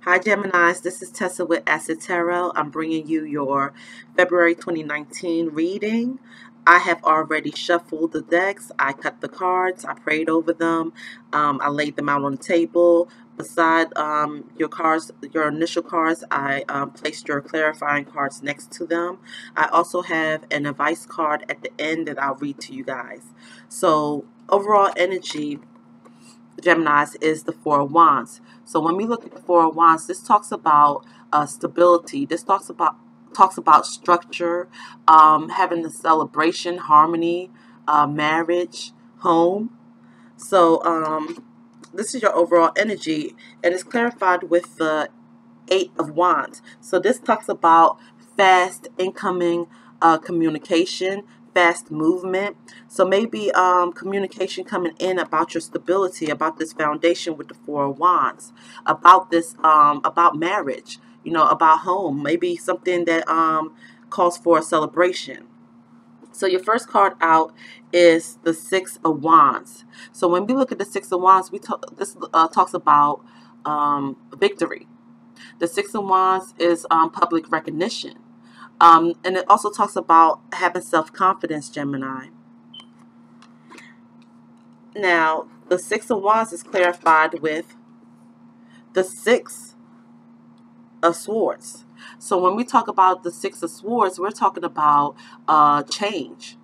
Hi Geminis, this is Tessa with Acid Tarot. I'm bringing you your February 2019 reading. I have already shuffled the decks. I cut the cards. I prayed over them. I laid them out on the table. Beside your cards, your initial cards, I placed your clarifying cards next to them. I also have an advice card at the end that I'll read to you guys. So overall energy, Gemini's, is the Four of Wands. So when we look at the Four of Wands, this talks about stability. This talks about structure, having the celebration, harmony, marriage, home. So this is your overall energy, and it's clarified with the Eight of Wands. So this talks about fast incoming communication, fast movement. So maybe communication coming in about your stability, about this foundation with the Four of Wands, about this, about marriage, about home, maybe something that calls for a celebration. So your first card out is the Six of Wands. So when we look at the Six of Wands, this talks about victory. The Six of Wands is public recognition. And it also talks about having self-confidence, Gemini. Now, the Six of Wands is clarified with the Six of Swords. So when we talk about the Six of Swords, we're talking about change.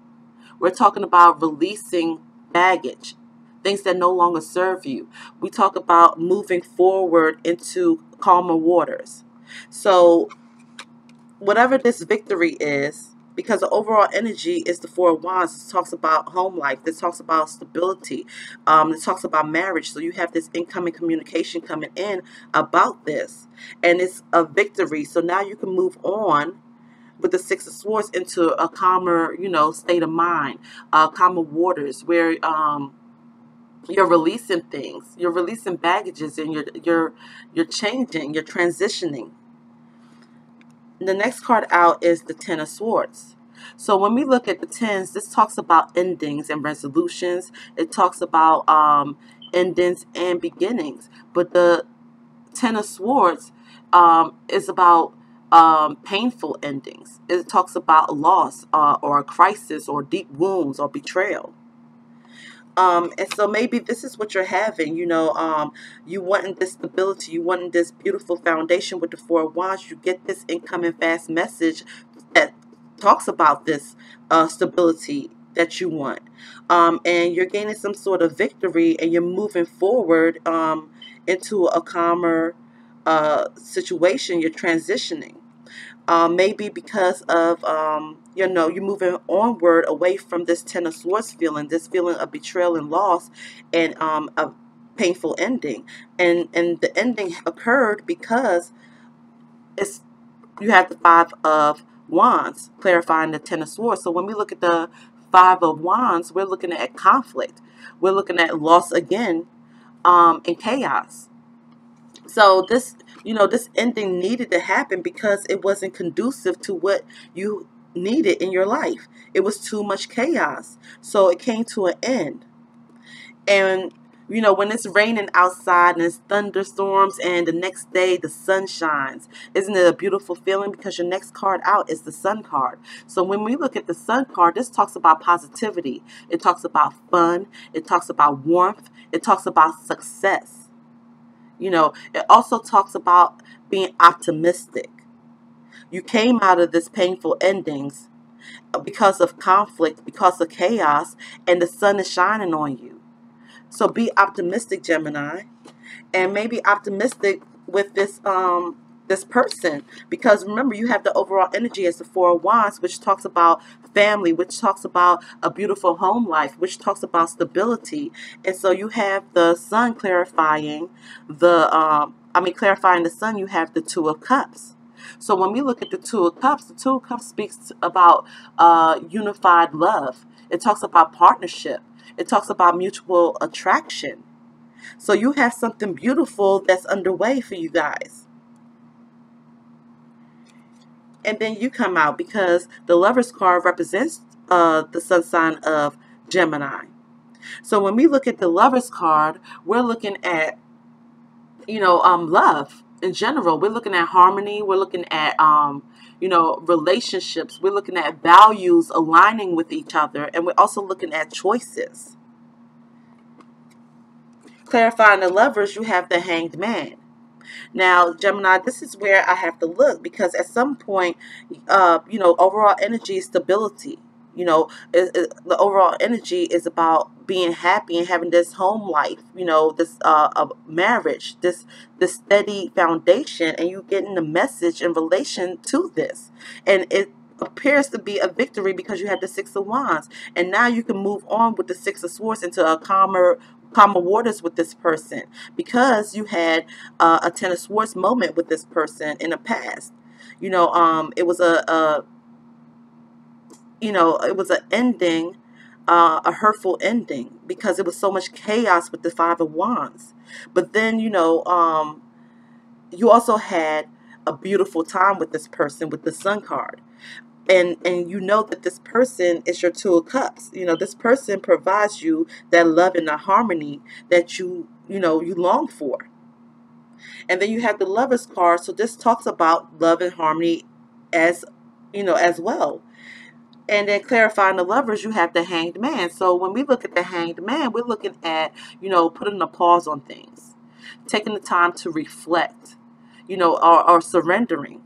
We're talking about releasing baggage, things that no longer serve you. We talk about moving forward into calmer waters. So whatever this victory is, because the overall energy is the Four of Wands. This talks about home life. This talks about stability. This talks about marriage. So you have this incoming communication coming in about this. And it's a victory. So now you can move on with the Six of Swords into a calmer, state of mind, calmer waters where you're releasing things. You're releasing baggages, and you're changing, you're transitioning. The next card out is the Ten of Swords. So when we look at the tens, this talks about endings and resolutions. It talks about endings and beginnings. But the Ten of Swords is about painful endings. It talks about loss or a crisis or deep wounds or betrayal. And so maybe this is what you're having, you wanting this stability, you wanting this beautiful foundation with the Four of Wands. You get this incoming fast message that talks about this stability that you want. And you're gaining some sort of victory, and you're moving forward into a calmer situation. You're transitioning. Maybe because of, you're moving onward away from this Ten of Swords feeling, this feeling of betrayal and loss, and a painful ending. And the ending occurred because it's you have the Five of Wands clarifying the Ten of Swords. So when we look at the Five of Wands, we're looking at conflict. We're looking at loss again, and chaos. So this ending needed to happen because it wasn't conducive to what you needed in your life. It was too much chaos. So it came to an end. And when it's raining outside and it's thunderstorms and the next day the sun shines, isn't it a beautiful feeling? Because your next card out is the Sun card. So when we look at the Sun card, this talks about positivity. It talks about fun. It talks about warmth. It talks about success. It also talks about being optimistic. You came out of this painful endings because of conflict, because of chaos, and the sun is shining on you. So be optimistic, Gemini, and maybe optimistic with this person, because remember, you have the overall energy as the Four of Wands, which talks about family, which talks about a beautiful home life, which talks about stability. And so you have the Sun clarifying clarifying the Sun. You have the Two of Cups. So when we look at the Two of Cups, the Two of Cups speaks about unified love. It talks about partnership. It talks about mutual attraction. So you have something beautiful that's underway for you guys. And then you come out because the Lover's card represents the sun sign of Gemini. So when we look at the Lover's card, we're looking at, love. in general. We're looking at harmony. We're looking at, relationships. We're looking at values aligning with each other. And we're also looking at choices. Clarifying the lovers, you have the Hanged Man. Now, Gemini, this is where I have to look, because at some point, overall energy is stability. The overall energy is about being happy and having this home life, this marriage, this steady foundation, and you getting the message in relation to this. And it appears to be a victory because you have the Six of Wands. And now you can move on with the Six of Swords into a calmer waters with this person, because you had a Ten of Swords moment with this person in the past. It was it was an ending, a hurtful ending, because it was so much chaos with the Five of Wands. But then, you also had a beautiful time with this person with the Sun card. And you know that this person is your Two of Cups. This person provides you that love and that harmony that you long for. And then you have the Lovers card. So this talks about love and harmony as as well. And then clarifying the lovers, you have the Hanged Man. So when we look at the Hanged Man, we're looking at, putting a pause on things, taking the time to reflect, or surrendering,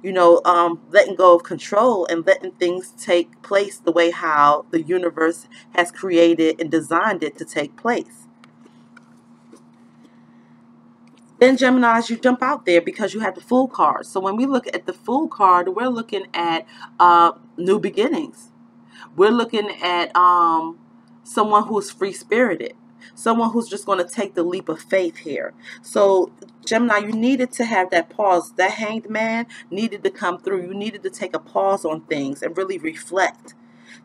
letting go of control and letting things take place the way how the universe has created and designed it to take place. Then Geminis, you jump out there because you have the Fool card. So when we look at the Fool card, we're looking at new beginnings. We're looking at someone who's free-spirited, someone who's just going to take the leap of faith here. So Gemini, you needed to have that pause. That Hanged Man needed to come through. You needed to take a pause on things and really reflect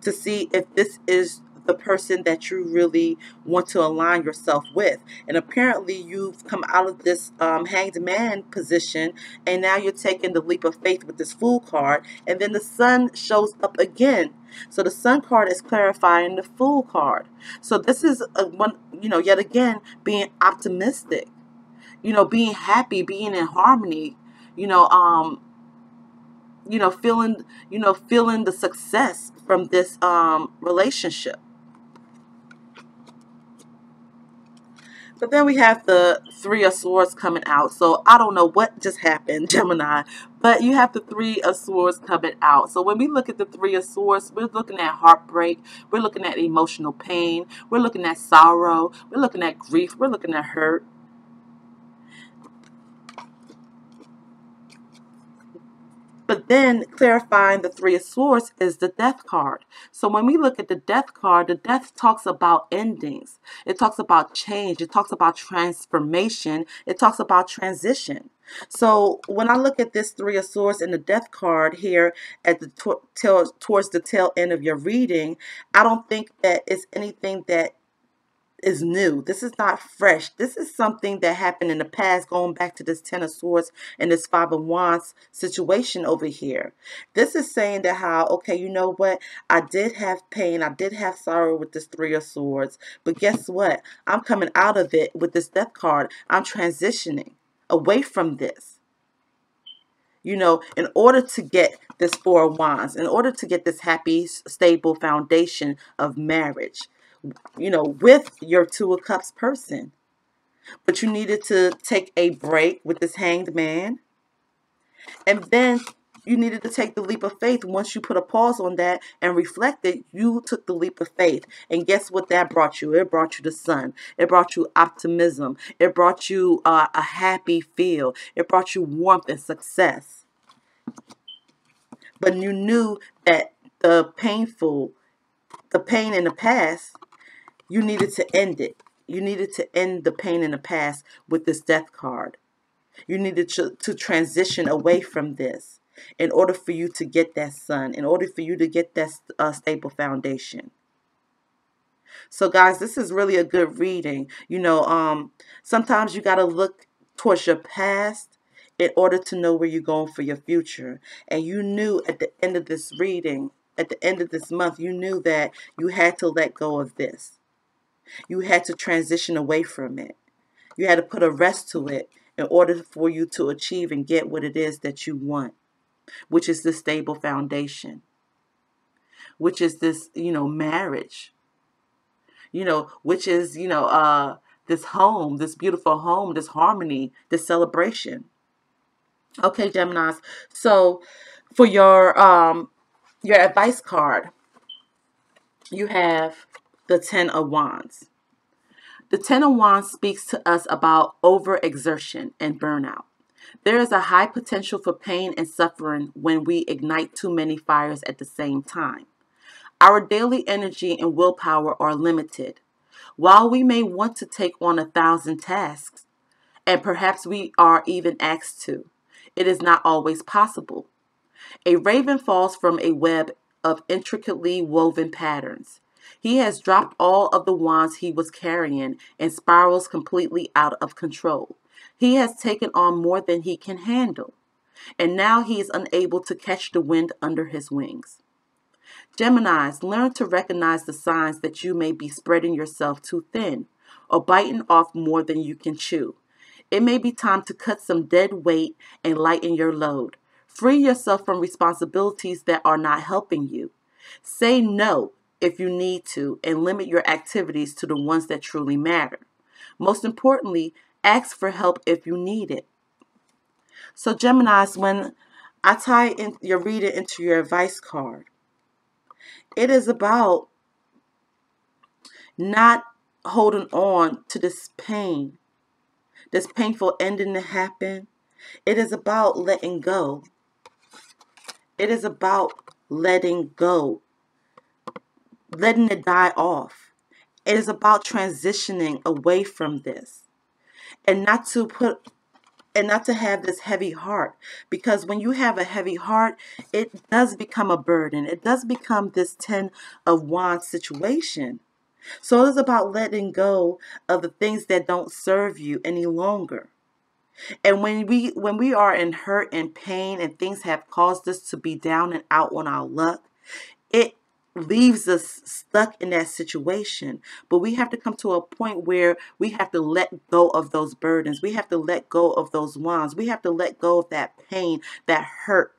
to see if this is the person that you really want to align yourself with. And apparently you've come out of this Hanged Man position, and now you're taking the leap of faith with this Fool card. And then the Sun shows up again. So the Sun card is clarifying the Fool card. So this is yet again, being optimistic, being happy, being in harmony, feeling the success from this relationship. But then we have the Three of Swords coming out. So I don't know what just happened, Gemini, but you have the Three of Swords coming out. So when we look at the Three of Swords, we're looking at heartbreak. We're looking at emotional pain. We're looking at sorrow. We're looking at grief. We're looking at hurt. But then clarifying the Three of Swords is the Death card. So when we look at the Death card, the Death talks about endings. It talks about change. It talks about transformation. It talks about transition. So when I look at this Three of Swords and the Death card here at the towards the tail end of your reading, I don't think that it's anything that is new. This is not fresh. This is something that happened in the past, going back to this Ten of Swords and this Five of Wands situation over here. This is saying that how, okay, you know what? I did have pain. I did have sorrow with this Three of Swords. But guess what? I'm coming out of it with this Death card. I'm transitioning away from this. In order to get this Four of Wands, in order to get this happy, stable foundation of marriage, with your Two of Cups person. But you needed to take a break with this Hanged Man. And then you needed to take the leap of faith. Once you put a pause on that and reflected, you took the leap of faith. And guess what that brought you? It brought you the sun. It brought you optimism. It brought you a happy feel. It brought you warmth and success. But you knew that the pain in the past, you needed to end it. You needed to end the pain in the past with this Death card. You needed to transition away from this in order for you to get that sun, in order for you to get that stable foundation. So guys, this is really a good reading. Sometimes you got to look towards your past in order to know where you're going for your future. And you knew at the end of this reading, at the end of this month, you knew that you had to let go of this. You had to transition away from it. You had to put a rest to it in order for you to achieve and get what it is that you want, which is this stable foundation, which is this, marriage, which is, this home, this beautiful home, this harmony, this celebration. Okay, Geminis. So for your advice card, you have the Ten of Wands. The Ten of Wands speaks to us about overexertion and burnout. There is a high potential for pain and suffering when we ignite too many fires at the same time. Our daily energy and willpower are limited. While we may want to take on 1,000 tasks, and perhaps we are even asked to, it is not always possible. A raven falls from a web of intricately woven patterns. He has dropped all of the wands he was carrying and spirals completely out of control. He has taken on more than he can handle, and now he is unable to catch the wind under his wings. Geminis, learn to recognize the signs that you may be spreading yourself too thin or biting off more than you can chew. It may be time to cut some dead weight and lighten your load. Free yourself from responsibilities that are not helping you. Say no if you need to and limit your activities to the ones that truly matter. Most importantly, ask for help if you need it. So Geminis, when I tie in your reading into your advice card, it is about not holding on to this pain, this painful ending that happened. It is about letting go. It is about letting go, letting it die off. It is about transitioning away from this and not to have this heavy heart, because when you have a heavy heart, it does become a burden. It does become this 10 of Wands situation. So it is about letting go of the things that don't serve you any longer. And when we are in hurt and pain and things have caused us to be down and out on our luck, it leaves us stuck in that situation. But we have to come to a point where we have to let go of those burdens. We have to let go of those wands. We have to let go of that pain, that hurt,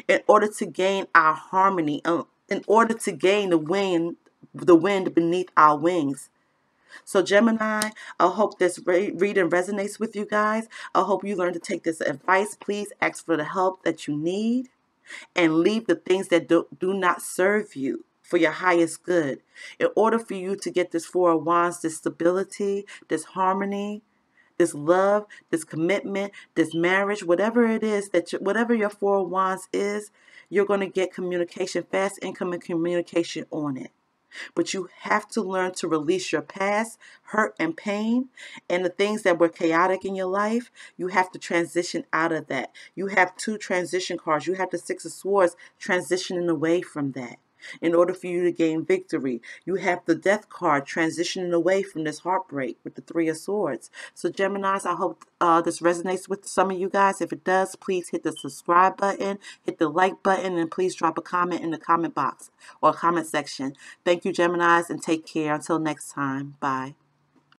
in order to gain our harmony, in order to gain the wind beneath our wings. So Gemini, I hope this reading resonates with you guys. I hope you learn to take this advice. Please ask for the help that you need and leave the things that do not serve you for your highest good. In order for you to get this Four of Wands, this stability, this harmony, this love, this commitment, this marriage, whatever it is whatever your Four of Wands is, you're going to get communication, fast incoming communication on it. But you have to learn to release your past, hurt and pain, and the things that were chaotic in your life. You have to transition out of that. You have two transition cards. You have the Six of Swords transitioning away from that in order for you to gain victory. You have the Death card transitioning away from this heartbreak with the Three of Swords. So Geminis, I hope this resonates with some of you guys. If it does, please hit the subscribe button, hit the like button, and please drop a comment in the comment box or comment section. Thank you, Geminis, and take care. Until next time. Bye.